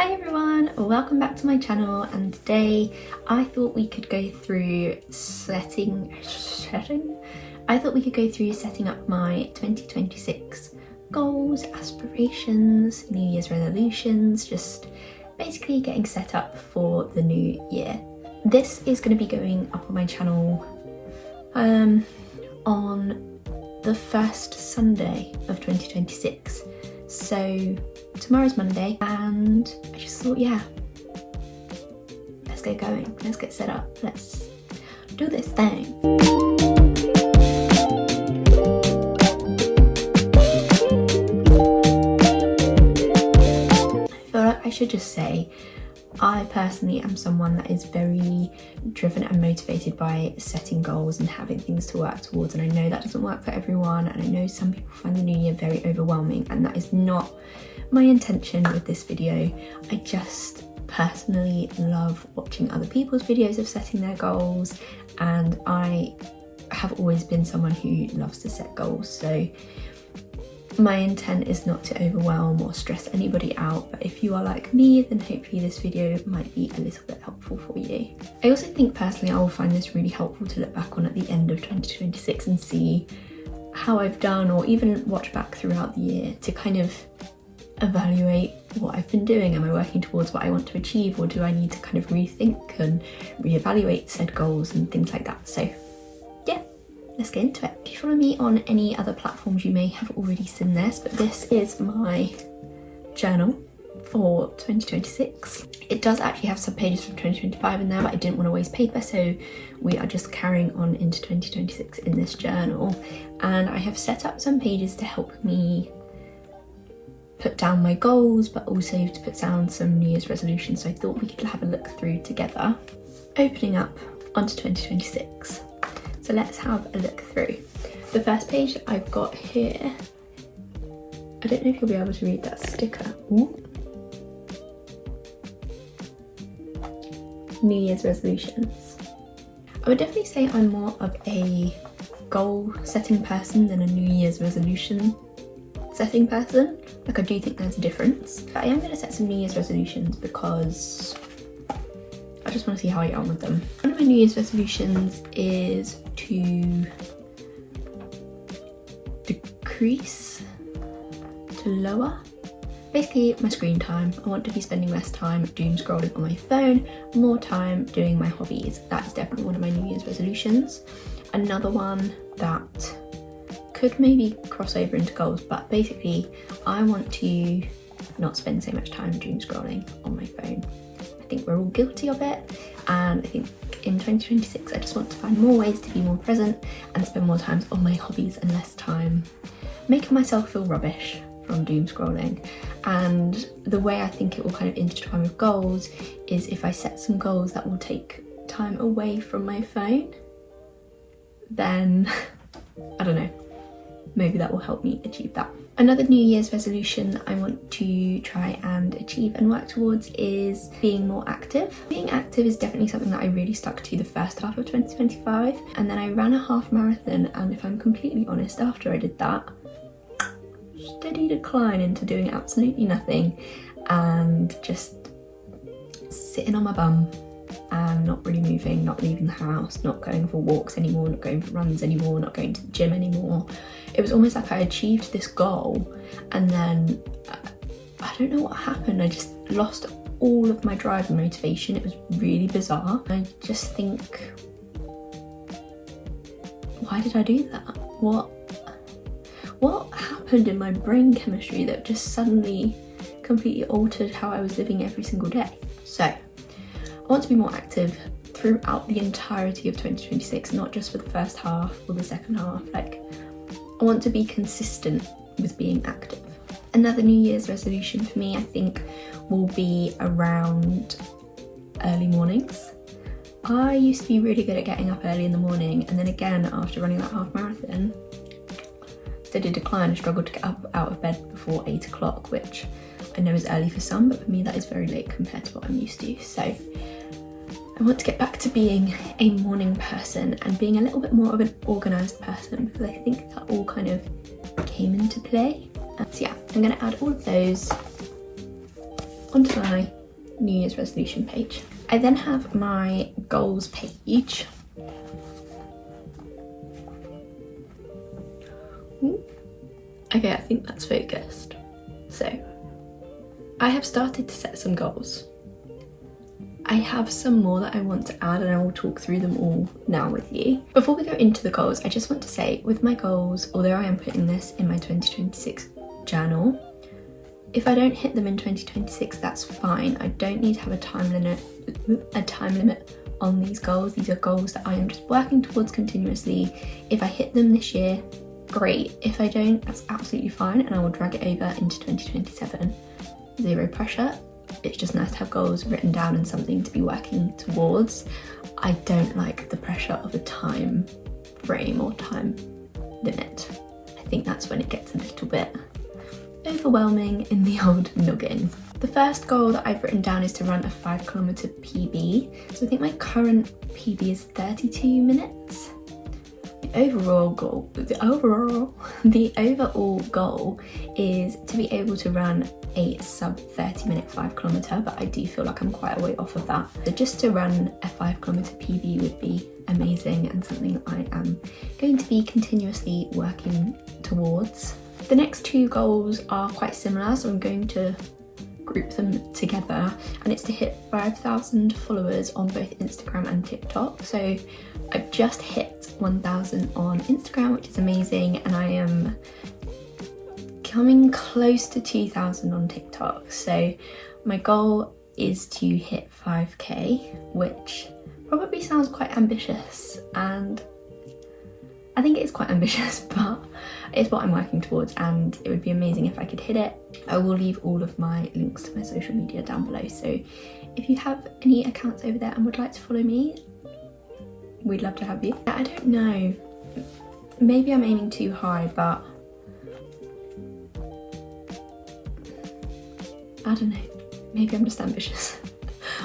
Hi everyone, welcome back to my channel, and today I thought we could go through setting up my 2026 goals, aspirations, New Year's resolutions, just basically getting set up for the new year. This is going to be going up on my channel on the first Sunday of 2026. So tomorrow's Monday, and I just thought, yeah, let's get going, let's get set up, let's do this thing. I feel like I should just say, I personally am someone that is very driven and motivated by setting goals and having things to work towards, and I know that doesn't work for everyone, and I know some people find the new year very overwhelming, and that is not my intention with this video. I just personally love watching other people's videos of setting their goals, and I have always been someone who loves to set goals, so my intent is not to overwhelm or stress anybody out, but if you are like me, then hopefully this video might be a little bit helpful for you. I also think personally I will find this really helpful to look back on at the end of 2026 and see how I've done, or even watch back throughout the year to kind of evaluate what I've been doing. Am I working towards what I want to achieve, or do I need to kind of rethink and reevaluate said goals and things like that? So yeah, let's get into it. If you follow me on any other platforms, you may have already seen this, but this is my journal for 2026. It does actually have some pages from 2025 in there, but I didn't want to waste paper, so we are just carrying on into 2026 in this journal. And I have set up some pages to help me put down my goals, but also to put down some New Year's resolutions, so I thought we could have a look through together. Opening up onto 2026. So let's have a look through. The first page that I've got here, I don't know if you'll be able to read that sticker. Ooh. New Year's resolutions. I would definitely say I'm more of a goal setting person than a New Year's resolution setting person. Like, I do think there's a difference. But I am going to set some New Year's resolutions because I just want to see how I get on with them. One of my New Year's resolutions is to lower basically my screen time. I want to be spending less time doom scrolling on my phone, more time doing my hobbies. That is definitely one of my New Year's resolutions. Another one that could maybe cross over into goals, but basically I want to not spend so much time doom scrolling on my phone. I think we're all guilty of it, and I think in 2026 I just want to find more ways to be more present and spend more time on my hobbies and less time making myself feel rubbish from doom scrolling. And the way I think it will kind of intertwine with goals is if I set some goals that will take time away from my phone, then I don't know, maybe that will help me achieve that. Another New Year's resolution I want to try and achieve and work towards is being more active. Being active is definitely something that I really stuck to the first half of 2025, and then I ran a half marathon, and if I'm completely honest, after I did that, steady decline into doing absolutely nothing and just sitting on my bum and not really moving, not leaving the house, not going for walks anymore, not going for runs anymore, not going to the gym anymore. It was almost like I achieved this goal, and then I don't know what happened. I just lost all of my drive and motivation. It was really bizarre. I just think, why did I do that? What happened in my brain chemistry that just suddenly completely altered how I was living every single day? So I want to be more active throughout the entirety of 2026, not just for the first half or the second half. Like, I want to be consistent with being active. Another New Year's resolution for me, I think, will be around early mornings. I used to be really good at getting up early in the morning, and then again, after running that half marathon, steady decline. I struggled to get up out of bed before 8 o'clock, which I know is early for some, but for me that is very late compared to what I'm used to. So I want to get back to being a morning person and being a little bit more of an organised person, because I think that all kind of came into play. So yeah, I'm going to add all of those onto my New Year's resolution page. I then have my goals page. Ooh. Okay, I think that's focused. So, I have started to set some goals. I have some more that I want to add and I will talk through them all now with you. Before we go into the goals, I just want to say with my goals, although I am putting this in my 2026 journal, if I don't hit them in 2026, that's fine. I don't need to have a time limit on these goals. These are goals that I am just working towards continuously. If I hit them this year, great. If I don't, that's absolutely fine and I will drag it over into 2027. Zero pressure. It's just nice to have goals written down and something to be working towards. I don't like the pressure of a time frame or time limit. I think that's when it gets a little bit overwhelming in the old noggin. The first goal that I've written down is to run a 5-kilometer PB. So I think my current PB is 32 minutes. The overall goal is to be able to run a sub 30-minute 5-kilometer, but I do feel like I'm quite a way off of that. So just to run a 5-kilometer PB would be amazing and something I am going to be continuously working towards. The next two goals are quite similar, so I'm going to group them together, and it's to hit 5,000 followers on both Instagram and TikTok. So I've just hit 1,000 on Instagram, which is amazing, and I am coming close to 2,000 on TikTok. So my goal is to hit 5k, which probably sounds quite ambitious, and I think it is quite ambitious, but it's what I'm working towards and it would be amazing if I could hit it. I will leave all of my links to my social media down below, so if you have any accounts over there and would like to follow me, we'd love to have you. I don't know, maybe I'm aiming too high, but I don't know, maybe I'm just ambitious.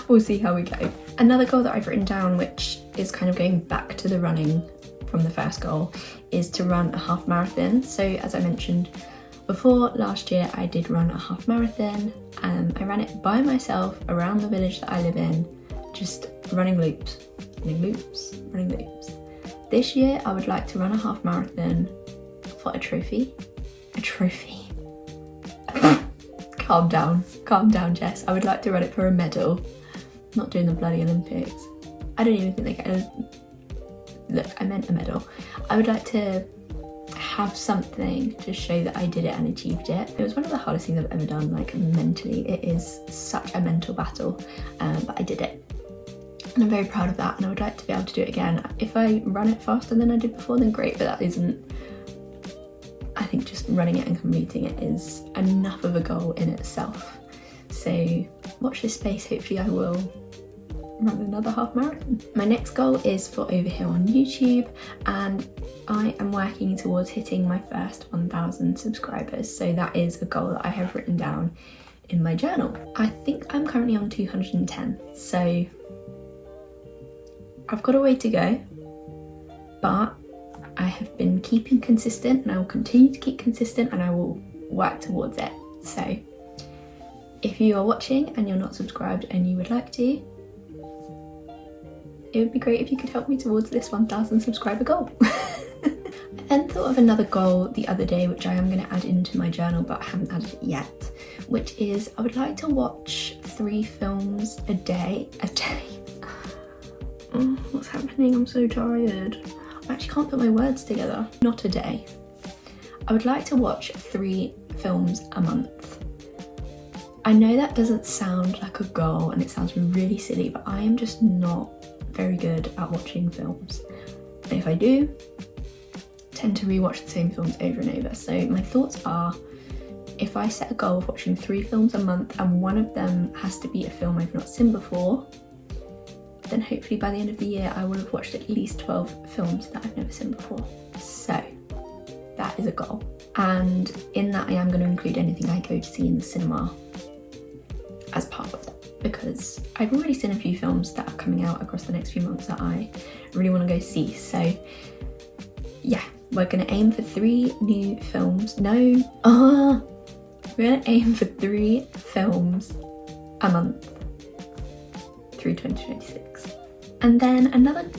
We'll see how we go. Another goal that I've written down, which is kind of going back to the running from the first goal, is to run a half marathon. So as I mentioned before, last year I did run a half marathon. I ran it by myself around the village that I live in, just running loops. This year I would like to run a half marathon for a trophy. Calm down Jess. I would like to run it for a medal. I'm not doing the bloody Olympics. I don't even think they get look, I meant a medal. I would like to have something to show that I did it and achieved it. It was one of the hardest things I've ever done, like mentally. It is such a mental battle, but I did it. And I'm very proud of that, and I would like to be able to do it again. If I run it faster than I did before, then great, but that isn't, I think just running it and completing it is enough of a goal in itself. So watch this space, hopefully I will run another half marathon. My next goal is for Overhill on YouTube, and I am working towards hitting my first 1,000 subscribers. So that is a goal that I have written down in my journal. I think I'm currently on 210, so I've got a way to go, but I have been keeping consistent and I will continue to keep consistent and I will work towards it. So if you are watching and you're not subscribed and you would like to, it would be great if you could help me towards this 1,000 subscriber goal. I then thought of another goal the other day, which I am going to add into my journal, but I haven't added it yet, which is I would like to watch 3 films a day. Oh, what's happening? I'm so tired. I actually can't put my words together. Not a day. I would like to watch 3 films a month. I know that doesn't sound like a goal and it sounds really silly, but I am just not very good at watching films. And if I do, I tend to rewatch the same films over and over. So my thoughts are, if I set a goal of watching 3 films a month and one of them has to be a film I've not seen before, then hopefully by the end of the year I will have watched at least 12 films that I've never seen before. So that is a goal. And in that I am going to include anything I go to see in the cinema as part of that, because I've already seen a few films that are coming out across the next few months that I really want to go see. So yeah, we're going to aim for 3 new films. We're going to aim for 3 films a month. through 2026. And then another,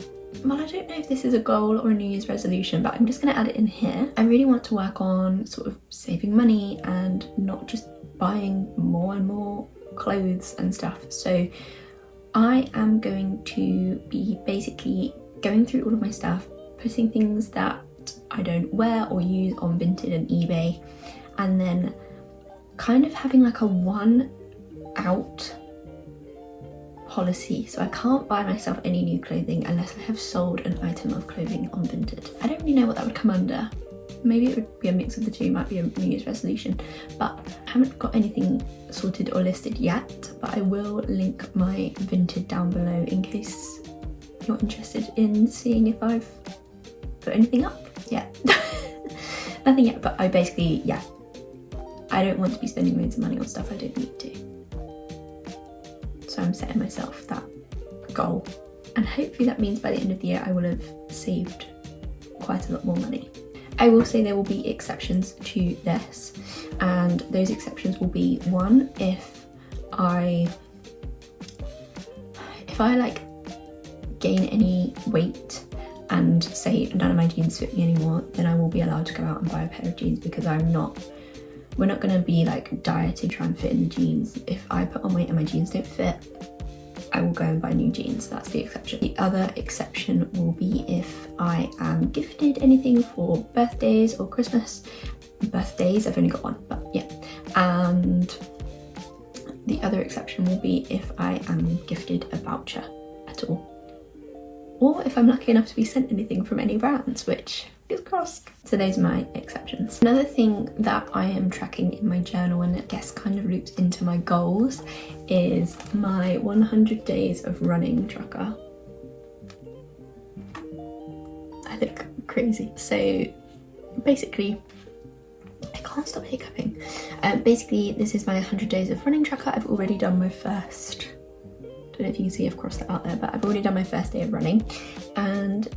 well, I don't know if this is a goal or a New Year's resolution, but I'm just going to add it in here. I really want to work on sort of saving money and not just buying more and more clothes and stuff. So I am going to be basically going through all of my stuff, putting things that I don't wear or use on Vinted and eBay, and then kind of having like a one out policy. So I can't buy myself any new clothing unless I have sold an item of clothing on Vinted. I don't really know what that would come under. Maybe it would be a mix of the two, might be a New Year's resolution, but I haven't got anything sorted or listed yet, but I will link my Vinted down below in case you're interested in seeing if I've put anything up yet. Nothing yet, but I basically, yeah, I don't want to be spending loads of money on stuff I don't need to. So I'm setting myself that goal, and hopefully that means by the end of the year I will have saved quite a lot more money. I will say there will be exceptions to this, and those exceptions will be, one, if I like gain any weight and say none of my jeans fit me anymore, then I will be allowed to go out and buy a pair of jeans, because we're not going to be like dire to try and fit in the jeans. If I put on weight and my jeans don't fit, I will go and buy new jeans. That's the exception. The other exception will be if I am gifted anything for birthdays or Christmas. Birthdays, I've only got one, but yeah. And the other exception will be if I am gifted a voucher at all, or if I'm lucky enough to be sent anything from any brands, which is crossed. So those are my exceptions. Another thing that I am tracking in my journal, and I guess kind of loops into my goals, is my 100 days of running tracker. I look crazy. So basically, I can't stop hiccuping. Basically, this is my 100 days of running tracker. I've already done my first, don't know if you can see I've crossed that out there, but I've already done my first day of running. And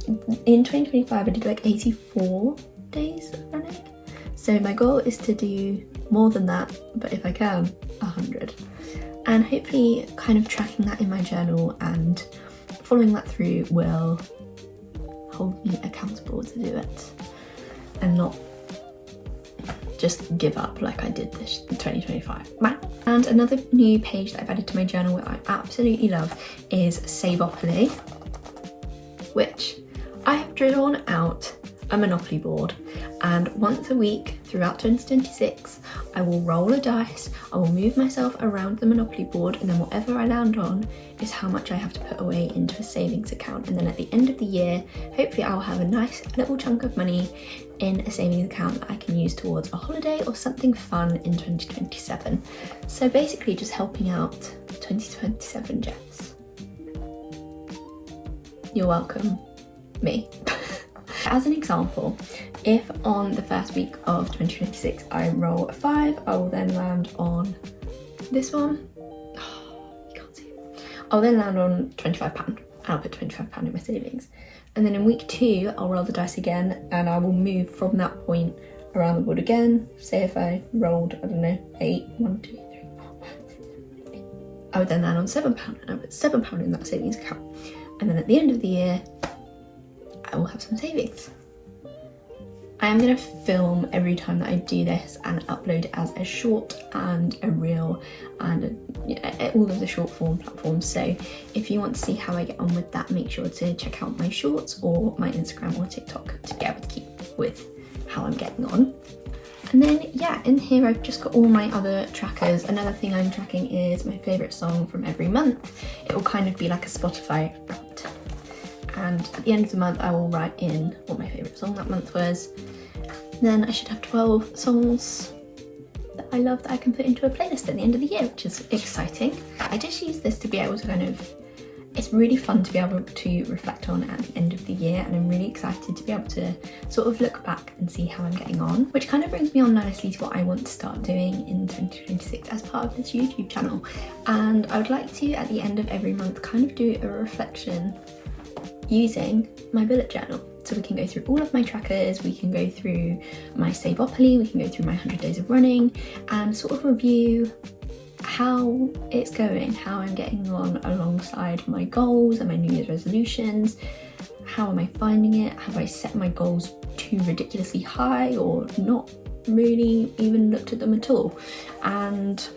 in 2025 I did like 84 days of running. So my goal is to do more than that, but if I can, 100. And hopefully kind of tracking that in my journal and following that through will hold me accountable to do it and not just give up like I did this in 2025. And another new page that I've added to my journal that I absolutely love is Saveopoly, which I have drawn out a Monopoly board, and once a week throughout 2026 I will roll a dice, I will move myself around the Monopoly board, and then whatever I land on is how much I have to put away into a savings account. And then at the end of the year, hopefully I'll have a nice little chunk of money in a savings account that I can use towards a holiday or something fun in 2027. So basically just helping out 2027 Jess. You're welcome, me. As an example, if on the first week of 2026 I roll a 5, I will then land on this one. Oh, you can't see it. I'll then land on £25, and I'll put £25 in my savings. And then in week 2, I'll roll the dice again, and I will move from that point around the board again. Say if I rolled, I don't know, 8, 1, 2, 3, 4, 5, 6, 7, 8. I would then land on £7, and I put £7 in that savings account. And then at the end of the year, I will have some savings. I am going to film every time that I do this and upload it as a short and a reel and all of the short form platforms. So if you want to see how I get on with that, make sure to check out my shorts or my Instagram or TikTok to be able to keep with how I'm getting on. And then yeah, in here I've just got all my other trackers. Another thing I'm tracking is my favourite song from every month. It will kind of be like a Spotify Wrapped. And at the end of the month I will write in what my favourite song that month was. Then I should have 12 songs that I love that I can put into a playlist at the end of the year, which is exciting. I just use this to be able to it's really fun to be able to reflect on at the end of the year, and I'm really excited to be able to sort of look back and see how I'm getting on, which kind of brings me on nicely to what I want to start doing in 2026 as part of this YouTube channel. And I would like to, at the end of every month, kind of do a reflection using my bullet journal. So we can go through all of my trackers, we can go through my Saveopoly, we can go through my 100 days of running and sort of review how it's going, how I'm getting on alongside my goals and my New Year's resolutions. How am I finding it? Have I set my goals too ridiculously high or not really even looked at them at all? And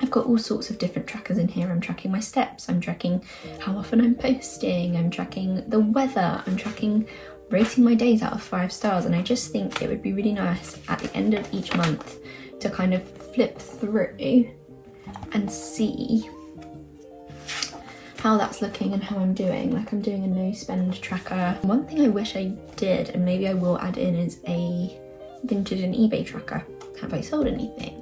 I've got all sorts of different trackers in here. I'm tracking my steps, I'm tracking how often I'm posting, I'm tracking the weather, I'm tracking rating my days out of 5 stars. And I just think it would be really nice at the end of each month to kind of flip through and see how that's looking and how I'm doing. Like, I'm doing a no spend tracker. One thing I wish I did, and maybe I will add in, is a vintage and eBay tracker. Have I sold anything?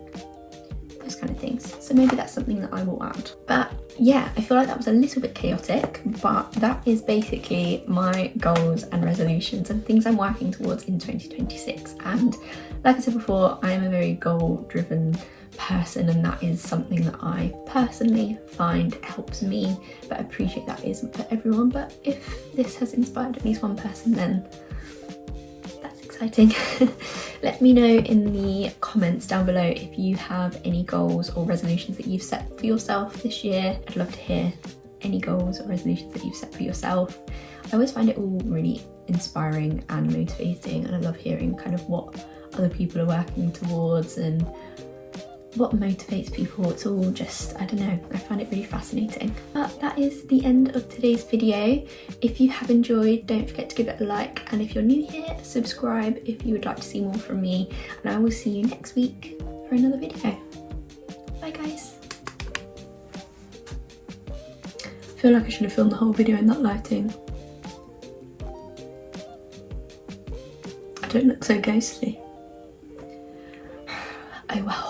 Those kind of things. So maybe that's something that I will add. But yeah, I feel like that was a little bit chaotic, but that is basically my goals and resolutions and things I'm working towards in 2026. And like I said before, I am a very goal driven person, and that is something that I personally find helps me, but I appreciate that isn't for everyone. But if this has inspired at least one person, then that's exciting. Let me know in the comments down below if you have any goals or resolutions that you've set for yourself this year. I'd love to hear any goals or resolutions that you've set for yourself. I always find it all really inspiring and motivating, and I love hearing kind of what other people are working towards and what motivates people. It's all just, I don't know, I find it really fascinating. But that is the end of today's video. If you have enjoyed, don't forget to give it a like, and if you're new here, subscribe if you would like to see more from me, and I will see you next week for another video. Bye guys. I feel like I should have filmed the whole video in that lighting. I don't look so ghostly. Oh well.